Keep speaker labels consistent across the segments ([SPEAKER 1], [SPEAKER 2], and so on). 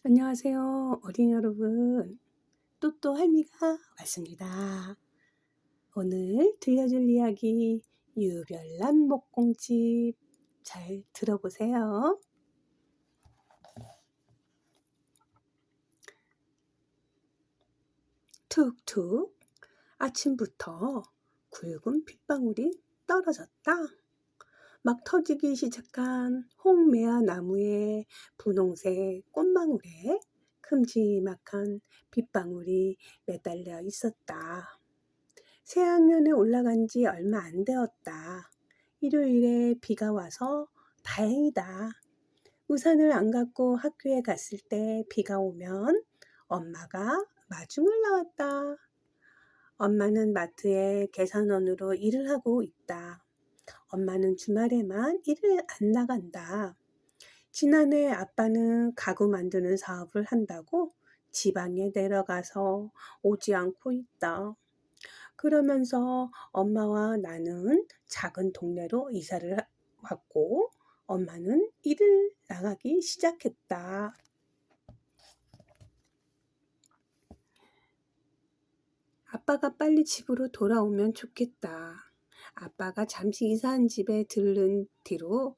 [SPEAKER 1] 안녕하세요, 어린이 여러분. 또또 할미가 왔습니다. 오늘 들려줄 이야기 유별난 목공집 잘 들어보세요. 툭툭 아침부터 굵은 빗방울이 떨어졌다. 막 터지기 시작한 홍매화 나무의 분홍색 꽃망울에 큼지막한 빗방울이 매달려 있었다. 새학년에 올라간 지 얼마 안 되었다. 일요일에 비가 와서 다행이다. 우산을 안 갖고 학교에 갔을 때 비가 오면 엄마가 마중을 나왔다. 엄마는 마트에 계산원으로 일을 하고 있다. 엄마는 주말에만 일을 안 나간다. 지난해 아빠는 가구 만드는 사업을 한다고 지방에 내려가서 오지 않고 있다. 그러면서 엄마와 나는 작은 동네로 이사를 왔고 엄마는 일을 나가기 시작했다. 아빠가 빨리 집으로 돌아오면 좋겠다. 아빠가 잠시 이사한 집에 들른 뒤로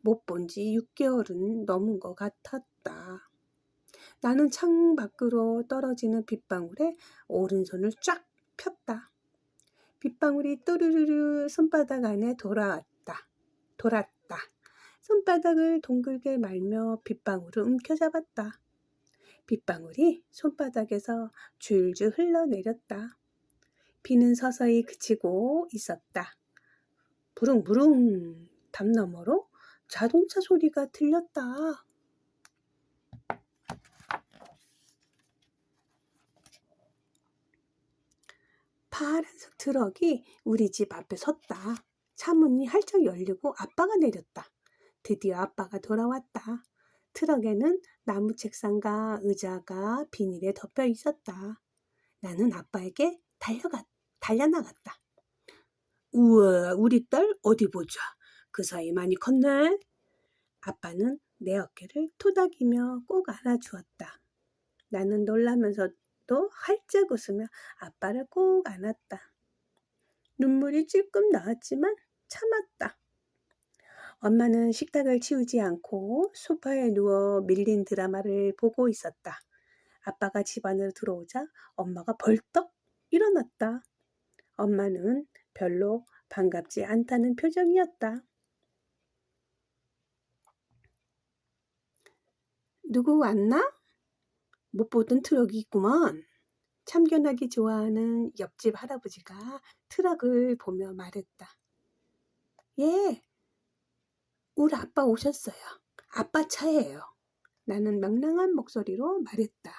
[SPEAKER 1] 못 본 지 6개월은 넘은 것 같았다. 나는 창 밖으로 떨어지는 빗방울에 오른손을 쫙 폈다. 빗방울이 또르르르 손바닥 안에 돌았다. 손바닥을 동글게 말며 빗방울을 움켜잡았다. 빗방울이 손바닥에서 줄줄 흘러내렸다. 비는 서서히 그치고 있었다. 부릉부릉 담 너머로 자동차 소리가 들렸다. 파란색 트럭이 우리 집 앞에 섰다. 차 문이 활짝 열리고 아빠가 내렸다. 드디어 아빠가 돌아왔다. 트럭에는 나무 책상과 의자가 비닐에 덮여 있었다. 나는 아빠에게 달려나갔다. 우와, 우리 딸 어디 보자. 그 사이 많이 컸네. 아빠는 내 어깨를 토닥이며 꼭 안아주었다. 나는 놀라면서도 활짝 웃으며 아빠를 꼭 안았다. 눈물이 찔끔 나왔지만 참았다. 엄마는 식탁을 치우지 않고 소파에 누워 밀린 드라마를 보고 있었다. 아빠가 집 안으로 들어오자 엄마가 벌떡 일어났다. 엄마는 별로 반갑지 않다는 표정이었다. 누구 왔나? 못 보던 트럭이 있구먼. 참견하기 좋아하는 옆집 할아버지가 트럭을 보며 말했다. 예, 우리 아빠 오셨어요. 아빠 차예요. 나는 명랑한 목소리로 말했다.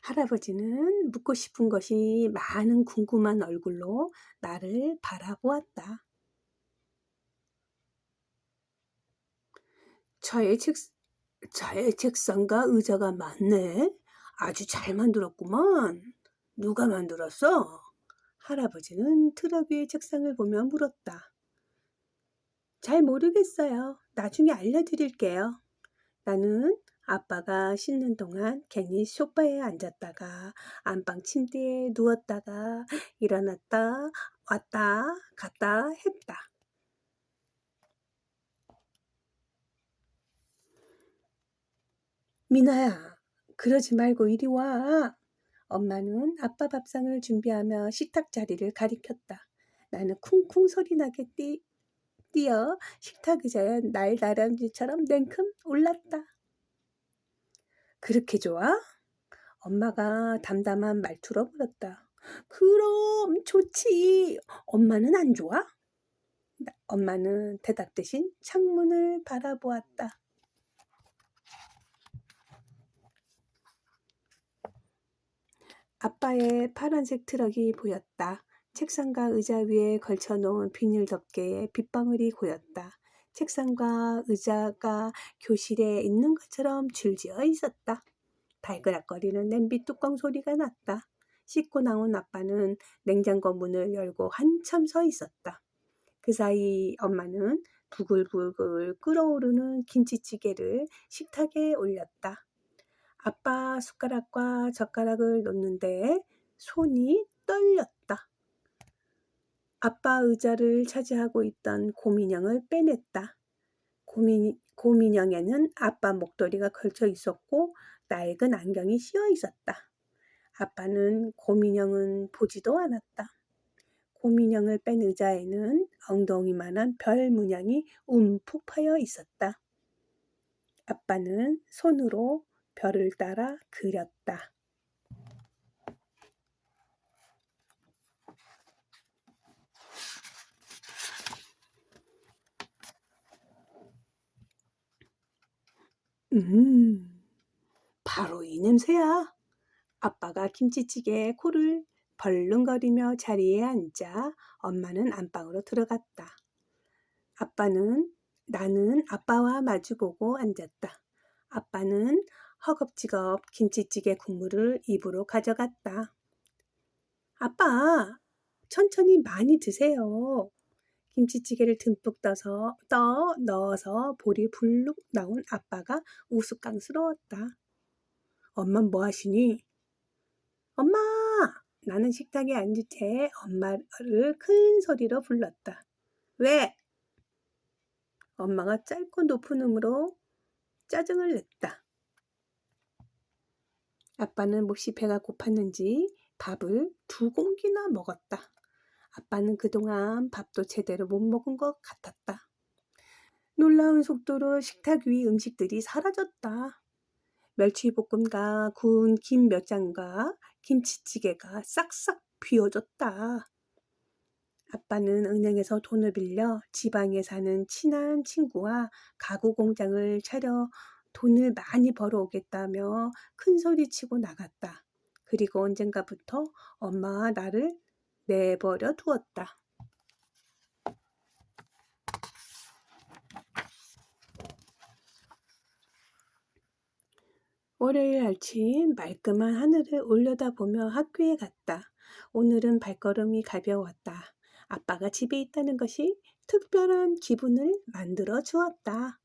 [SPEAKER 1] 할아버지는 묻고 싶은 것이 많은 궁금한 얼굴로 나를 바라보았다. 차에 책상과 의자가 많네. 아주 잘 만들었구먼. 누가 만들었어? 할아버지는 트럭 위의 책상을 보며 물었다. 잘 모르겠어요. 나중에 알려드릴게요. 나는 아빠가 씻는 동안 괜히 소파에 앉았다가 안방 침대에 누웠다가 일어났다 왔다 갔다 했다. 미나야, 그러지 말고 이리 와. 엄마는 아빠 밥상을 준비하며 식탁 자리를 가리켰다. 나는 쿵쿵 소리나게 뛰어 식탁 의자에 날다람쥐처럼 냉큼 올랐다. 그렇게 좋아? 엄마가 담담한 말투로 물었다. 그럼 좋지. 엄마는 안 좋아? 엄마는 대답 대신 창문을 바라보았다. 아빠의 파란색 트럭이 보였다. 책상과 의자 위에 걸쳐놓은 비닐 덮개에 빗방울이 고였다. 책상과 의자가 교실에 있는 것처럼 줄지어 있었다. 발그락거리는 냄비 뚜껑 소리가 났다. 씻고 나온 아빠는 냉장고 문을 열고 한참 서 있었다. 그 사이 엄마는 부글부글 끓어오르는 김치찌개를 식탁에 올렸다. 아빠 숟가락과 젓가락을 놓는데 손이 떨렸다. 아빠 의자를 차지하고 있던 곰인형을 빼냈다. 곰인형에는 아빠 목도리가 걸쳐 있었고 낡은 안경이 씌어 있었다. 아빠는 곰인형은 보지도 않았다. 곰인형을 뺀 의자에는 엉덩이만한 별 문양이 움푹 파여 있었다. 아빠는 손으로 별을 따라 그렸다. 바로 이 냄새야. 아빠가 김치찌개에 코를 벌렁거리며 자리에 앉자 엄마는 안방으로 들어갔다. 나는 아빠와 마주보고 앉았다. 아빠는 허겁지겁 김치찌개 국물을 입으로 가져갔다. 아빠, 천천히 많이 드세요. 김치찌개를 듬뿍 넣어서 볼이 불룩 나온 아빠가 우스꽝스러웠다. 엄만 뭐 하시니? 엄마! 나는 식탁에 앉은 채 엄마를 큰 소리로 불렀다. 왜? 엄마가 짧고 높은 음으로 짜증을 냈다. 아빠는 몹시 배가 고팠는지 밥을 2공기나 먹었다. 아빠는 그동안 밥도 제대로 못 먹은 것 같았다. 놀라운 속도로 식탁 위 음식들이 사라졌다. 멸치볶음과 구운 김 몇 장과 김치찌개가 싹싹 비워졌다. 아빠는 은행에서 돈을 빌려 지방에 사는 친한 친구와 가구 공장을 차려 돈을 많이 벌어오겠다며 큰 소리치고 나갔다. 그리고 언젠가부터 엄마와 나를 내버려 두었다. 월요일 아침 말끔한 하늘을 올려다보며 학교에 갔다. 오늘은 발걸음이 가벼웠다. 아빠가 집에 있다는 것이 특별한 기분을 만들어 주었다.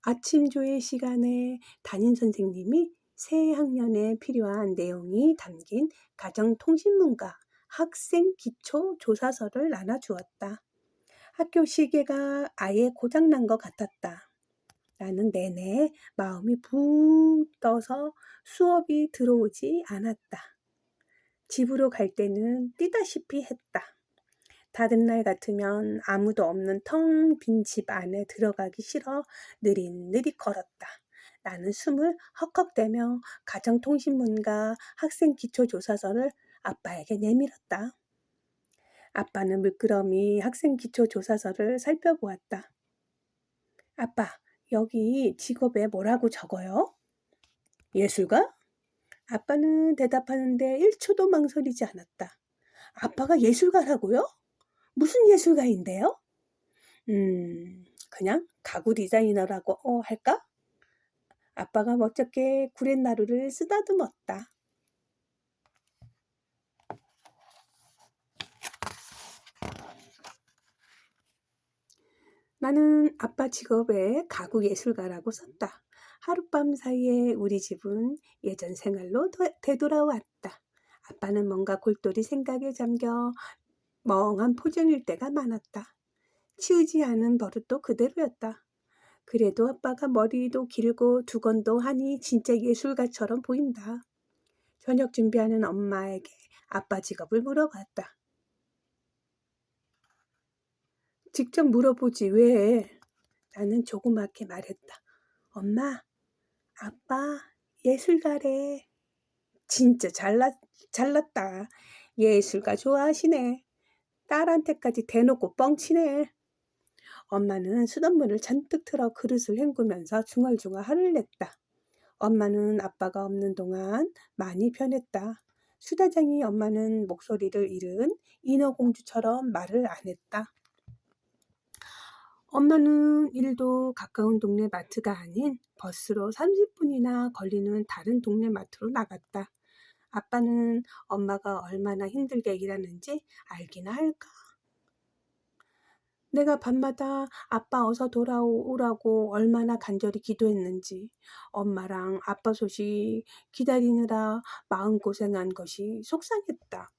[SPEAKER 1] 아침 조회 시간에 담임 선생님이 새 학년에 필요한 내용이 담긴 가정통신문과 학생 기초 조사서를 나눠주었다. 학교 시계가 아예 고장난 것 같았다. 나는 내내 마음이 붕 떠서 수업이 들어오지 않았다. 집으로 갈 때는 뛰다시피 했다. 다른 날 같으면 아무도 없는 텅 빈 집 안에 들어가기 싫어 느릿느릿 걸었다. 나는 숨을 헉헉대며 가정통신문과 학생 기초조사서를 아빠에게 내밀었다. 아빠는 물끄러미 학생 기초조사서를 살펴보았다. 아빠, 여기 직업에 뭐라고 적어요? 예술가? 아빠는 대답하는데 1초도 망설이지 않았다. 아빠가 예술가라고요? 무슨 예술가인데요? 그냥 가구 디자이너라고 할까? 아빠가 멋쩍게 구렛나루를 쓰다듬었다. 나는 아빠 직업에 가구 예술가라고 썼다. 하룻밤 사이에 우리 집은 예전 생활로 되돌아왔다. 아빠는 뭔가 골똘히 생각에 잠겨 멍한 표정일 때가 많았다. 치우지 않은 버릇도 그대로였다. 그래도 아빠가 머리도 길고 두건도 하니 진짜 예술가처럼 보인다. 저녁 준비하는 엄마에게 아빠 직업을 물어봤다. 직접 물어보지 왜? 나는 조그맣게 말했다. 엄마, 아빠 예술가래. 진짜 잘났다. 예술가 좋아하시네. 딸한테까지 대놓고 뻥치네. 엄마는 수돗물을 잔뜩 틀어 그릇을 헹구면서 중얼중얼 화를 냈다. 엄마는 아빠가 없는 동안 많이 변했다. 수다쟁이 엄마는 목소리를 잃은 인어공주처럼 말을 안 했다. 엄마는 일도 가까운 동네 마트가 아닌 버스로 30분이나 걸리는 다른 동네 마트로 나갔다. 아빠는 엄마가 얼마나 힘들게 일하는지 알기나 할까? 내가 밤마다 아빠 어서 돌아오라고 얼마나 간절히 기도했는지, 엄마랑 아빠 소식 기다리느라 마음고생한 것이 속상했다.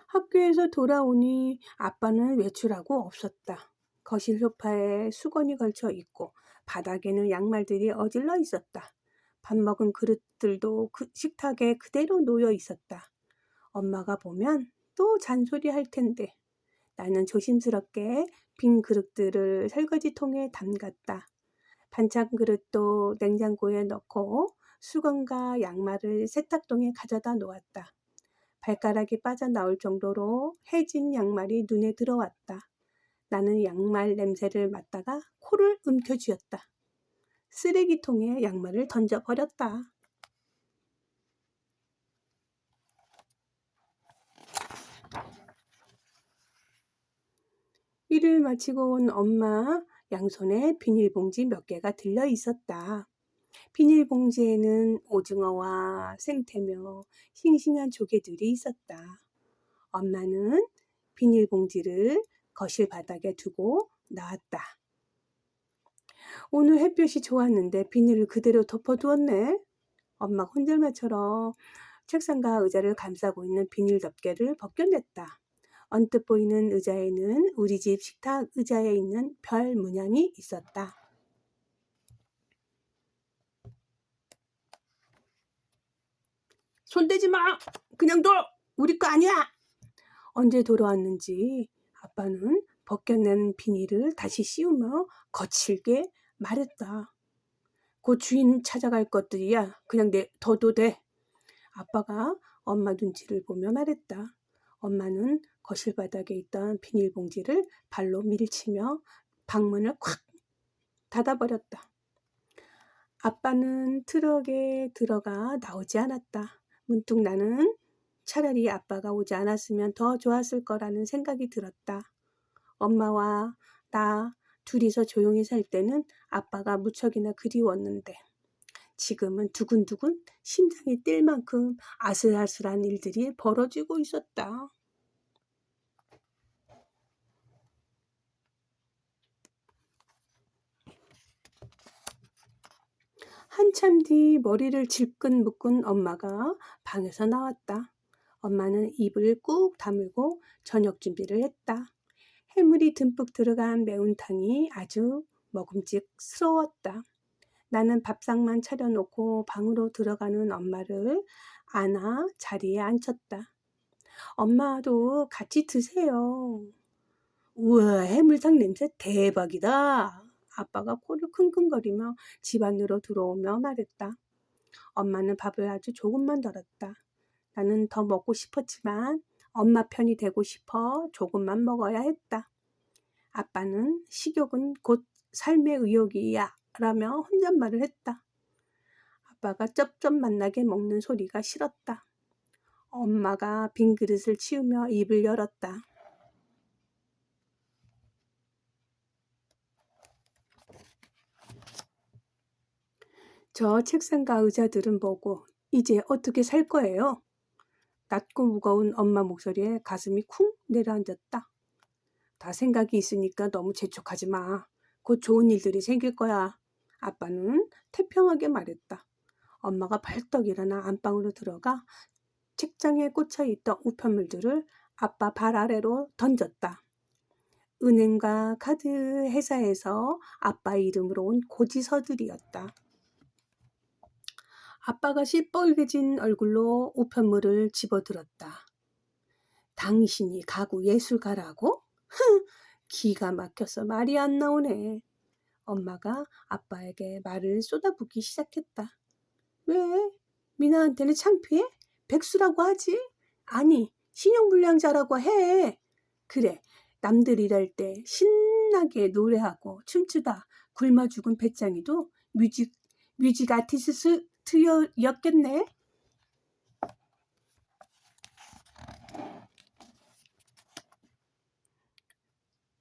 [SPEAKER 1] 학교에서 돌아오니 아빠는 외출하고 없었다. 거실 소파에 수건이 걸쳐 있고 바닥에는 양말들이 어질러 있었다. 밥 먹은 그릇들도 그 식탁에 그대로 놓여 있었다. 엄마가 보면 또 잔소리 할 텐데. 나는 조심스럽게 빈 그릇들을 설거지통에 담갔다. 반찬 그릇도 냉장고에 넣고 수건과 양말을 세탁통에 가져다 놓았다. 발가락이 빠져나올 정도로 해진 양말이 눈에 들어왔다. 나는 양말 냄새를 맡다가 코를 움켜쥐었다. 쓰레기통에 양말을 던져버렸다. 일을 마치고 온 엄마 양손에 비닐봉지 몇 개가 들려 있었다. 비닐봉지에는 오징어와 생태며 싱싱한 조개들이 있었다. 엄마는 비닐봉지를 거실 바닥에 두고 나왔다. 오늘 햇볕이 좋았는데 비닐을 그대로 덮어두었네. 엄마가 혼잣말처럼 책상과 의자를 감싸고 있는 비닐 덮개를 벗겨냈다. 언뜻 보이는 의자에는 우리 집 식탁 의자에 있는 별 문양이 있었다. 손대지 마! 그냥 둬! 우리 거 아니야! 언제 돌아왔는지 아빠는 벗겨낸 비닐을 다시 씌우며 거칠게 말했다. 곧 주인 찾아갈 것들이야. 그냥 둬도 돼. 아빠가 엄마 눈치를 보며 말했다. 엄마는 거실 바닥에 있던 비닐봉지를 발로 밀치며 방문을 콱 닫아버렸다. 아빠는 트럭에 들어가 나오지 않았다. 문득 나는 차라리 아빠가 오지 않았으면 더 좋았을 거라는 생각이 들었다. 엄마와 나 둘이서 조용히 살 때는 아빠가 무척이나 그리웠는데 지금은 두근두근 심장이 뛸 만큼 아슬아슬한 일들이 벌어지고 있었다. 한참 뒤 머리를 질끈 묶은 엄마가 방에서 나왔다. 엄마는 입을 꾹 다물고 저녁 준비를 했다. 해물이 듬뿍 들어간 매운탕이 아주 먹음직스러웠다. 나는 밥상만 차려놓고 방으로 들어가는 엄마를 안아 자리에 앉혔다. 엄마도 같이 드세요. 우와, 해물탕 냄새 대박이다. 아빠가 코를 킁킁거리며 집 안으로 들어오며 말했다. 엄마는 밥을 아주 조금만 덜었다. 나는 더 먹고 싶었지만 엄마 편이 되고 싶어 조금만 먹어야 했다. 아빠는 식욕은 곧 삶의 의욕이야 라며 혼잣말을 했다. 아빠가 쩝쩝 맛나게 먹는 소리가 싫었다. 엄마가 빈 그릇을 치우며 입을 열었다. 저 책상과 의자들은 뭐고 이제 어떻게 살 거예요? 낮고 무거운 엄마 목소리에 가슴이 쿵 내려앉았다. 다 생각이 있으니까 너무 재촉하지 마. 곧 좋은 일들이 생길 거야. 아빠는 태평하게 말했다. 엄마가 벌떡 일어나 안방으로 들어가 책장에 꽂혀있던 우편물들을 아빠 발 아래로 던졌다. 은행과 카드 회사에서 아빠 이름으로 온 고지서들이었다. 아빠가 시뻘개진 얼굴로 우편물을 집어들었다. 당신이 가구 예술가라고? 기가 막혀서 말이 안 나오네. 엄마가 아빠에게 말을 쏟아붓기 시작했다. 왜? 미나한테는 창피해? 백수라고 하지? 아니, 신용불량자라고 해. 그래, 남들 일할 때 신나게 노래하고 춤추다 굶어 죽은 배짱이도 뮤직 아티스트였겠네.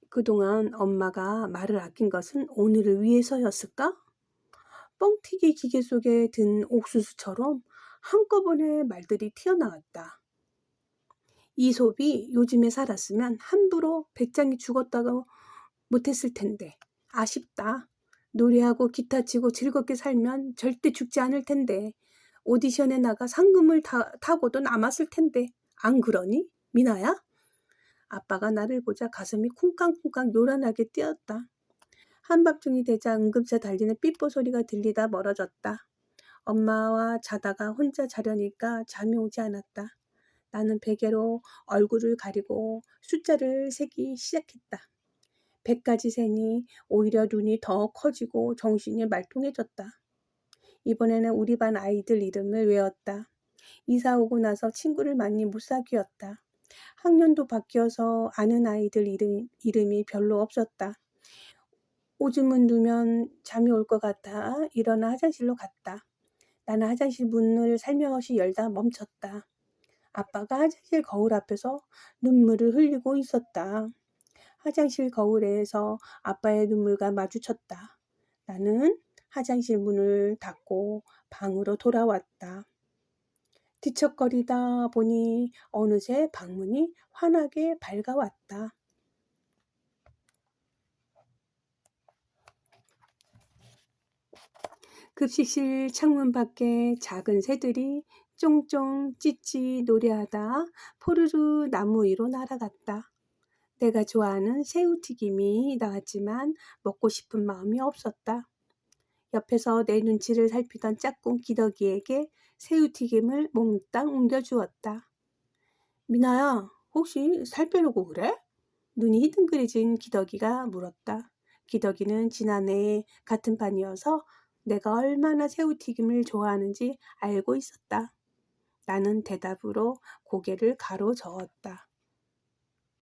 [SPEAKER 1] 그동안 엄마가 말을 아낀 것은 오늘을 위해서였을까? 뻥튀기 기계 속에 든 옥수수처럼 한꺼번에 말들이 튀어나왔다. 이솝이 요즘에 살았으면 함부로 배짱이 죽었다고 못했을 텐데. 아쉽다. 노래하고 기타 치고 즐겁게 살면 절대 죽지 않을 텐데. 오디션에 나가 상금을 타고도 남았을 텐데. 안 그러니? 미나야? 아빠가 나를 보자 가슴이 쿵쾅쿵쾅 요란하게 뛰었다. 한밤중이 되자 응급차 달리는 삐뽀 소리가 들리다 멀어졌다. 엄마와 자다가 혼자 자려니까 잠이 오지 않았다. 나는 베개로 얼굴을 가리고 숫자를 세기 시작했다. 100까지 세니 오히려 눈이 더 커지고 정신이 말똥해졌다. 이번에는 우리 반 아이들 이름을 외웠다. 이사 오고 나서 친구를 많이 못 사귀었다. 학년도 바뀌어서 아는 아이들 이름이 별로 없었다. 오줌은 누면 잠이 올 것 같아 일어나 화장실로 갔다. 나는 화장실 문을 살며시 열다 멈췄다. 아빠가 화장실 거울 앞에서 눈물을 흘리고 있었다. 화장실 거울에서 아빠의 눈물과 마주쳤다. 나는 화장실 문을 닫고 방으로 돌아왔다. 뒤척거리다 보니 어느새 방문이 환하게 밝아왔다. 급식실 창문 밖에 작은 새들이 쫑쫑 찌찌 노래하다 포르르 나무 위로 날아갔다. 내가 좋아하는 새우튀김이 나왔지만 먹고 싶은 마음이 없었다. 옆에서 내 눈치를 살피던 짝꿍 기덕이에게 새우튀김을 몽땅 옮겨주었다. 미나야, 혹시 살 빼려고 그래? 눈이 희둥그레진 기덕이가 물었다. 기덕이는 지난해 같은 반이어서 내가 얼마나 새우튀김을 좋아하는지 알고 있었다. 나는 대답으로 고개를 가로저었다.